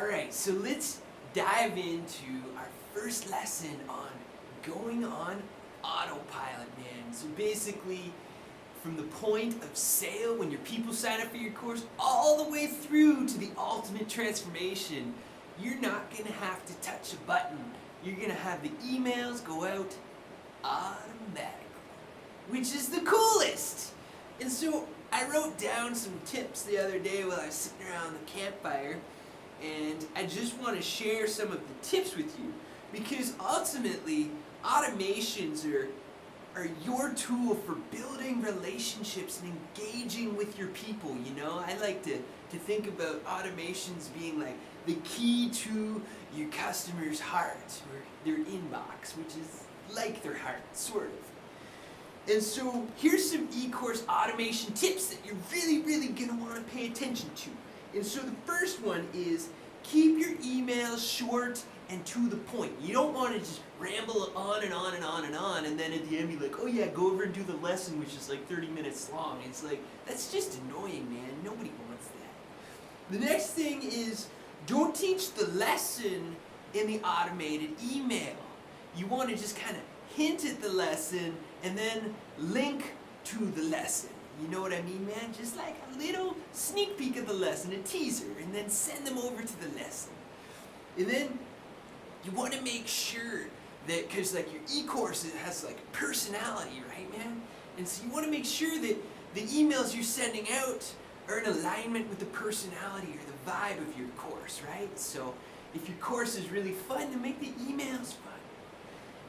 Alright, so let's dive into our first lesson on going on autopilot, man. So basically, from the point of sale, when your people sign up for your course, all the way through to the ultimate transformation, you're not going to have to touch a button. You're going to have the emails go out automatically, which is the coolest. And so I wrote down some tips the other day while I was sitting around the campfire, and I just want to share some of the tips with you, because ultimately automations are your tool for building relationships and engaging with your people. You know, I like to think about automations being like the key to your customer's heart or their inbox, which is like their heart, sort of. And so here's some eCourse automation tips that you're really going to want to pay attention to. And so the first one is keep your emails short and to the point. You don't want to just ramble on and on and on and on, and then at the end be like, oh yeah, go over and do the lesson, which is like 30 minutes long. It's like, that's just annoying, man. Nobody wants that. The next thing is, don't teach the lesson in the automated email. You want to just kind of hint at the lesson and then link to the lesson. You know what I mean, man? Just like a little sneak peek of the lesson, a teaser, and then send them over to the lesson. And then you want to make sure that, because like your eCourse, it has like personality, right, man? And so you want to make sure that the emails you're sending out are in alignment with the personality or the vibe of your course, right? So if your course is really fun, then make the emails fun.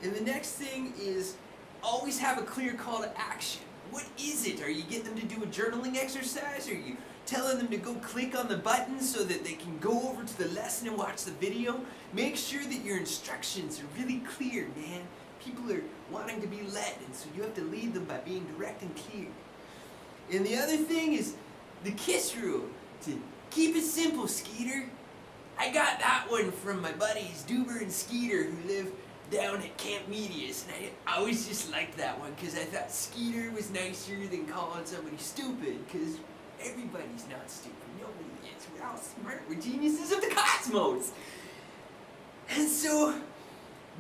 And the next thing is always have a clear call to action. What is it? Are you getting them to do a journaling exercise? Are you telling them to go click on the button so that they can go over to the lesson and watch the video? Make sure that your instructions are really clear, man. People are wanting to be led, and so you have to lead them by being direct and clear. And the other thing is the KISS rule, to keep it simple, Skeeter. I got that one from my buddies Duber and Skeeter, who live down at Camp Medius, and I always just liked that one because I thought Skeeter was nicer than calling somebody stupid, because everybody's not stupid. Nobody is. We're all smart. We're geniuses of the cosmos. And so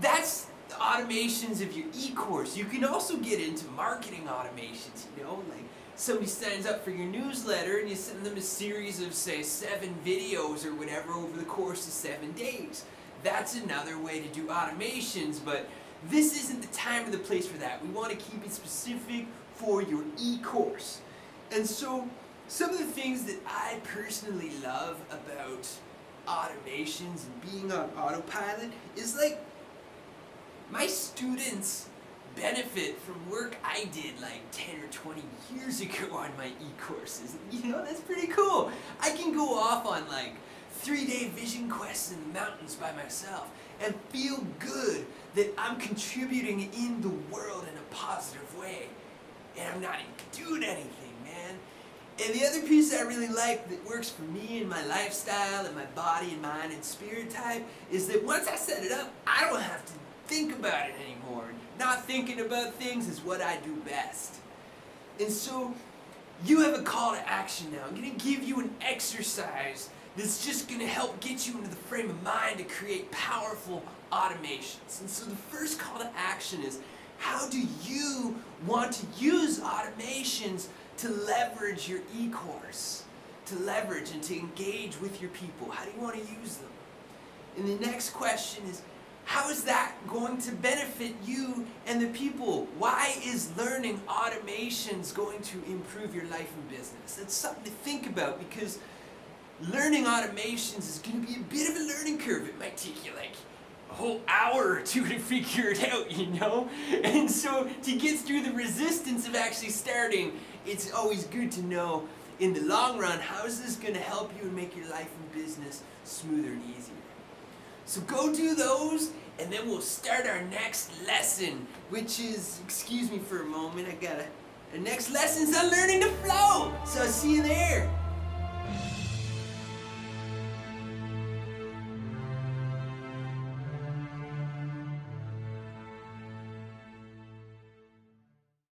that's the automations of your eCourse. You can also get into marketing automations, you know, like somebody signs up for your newsletter and you send them a series of, say, 7 videos or whatever over the course of 7 days. That's another way to do automations, but this isn't the time or the place for that. We want to keep it specific for your eCourse. And so some of the things that I personally love about automations and being on autopilot is like my students benefit from work I did like 10 or 20 years ago on my eCourses. You know, that's pretty cool. I can go off on like 3-day vision quests in the mountains by myself and feel good that I'm contributing in the world in a positive way. And I'm not even doing anything, man. And the other piece I really like that works for me and my lifestyle and my body and mind and spirit type is that once I set it up, I don't have to think about it anymore. Not thinking about things is what I do best. And so you have a call to action now. I'm going to give you an exercise that's just going to help get you into the frame of mind to create powerful automations. And so the first call to action is, how do you want to use automations to leverage your eCourse, to leverage and to engage with your people? How do you want to use them? And the next question is, how is that going to benefit you and the people? Why is learning automations going to improve your life and business? That's something to think about, because learning automations is going to be a bit of a learning curve. It might take you like a whole hour or 2 to figure it out, you know? And so to get through the resistance of actually starting, it's always good to know in the long run, how is this going to help you and make your life and business smoother and easier? So go do those, and then we'll start our next lesson, which is, excuse me for a moment, I got the next lesson's on learning to flow. So I'll see you there.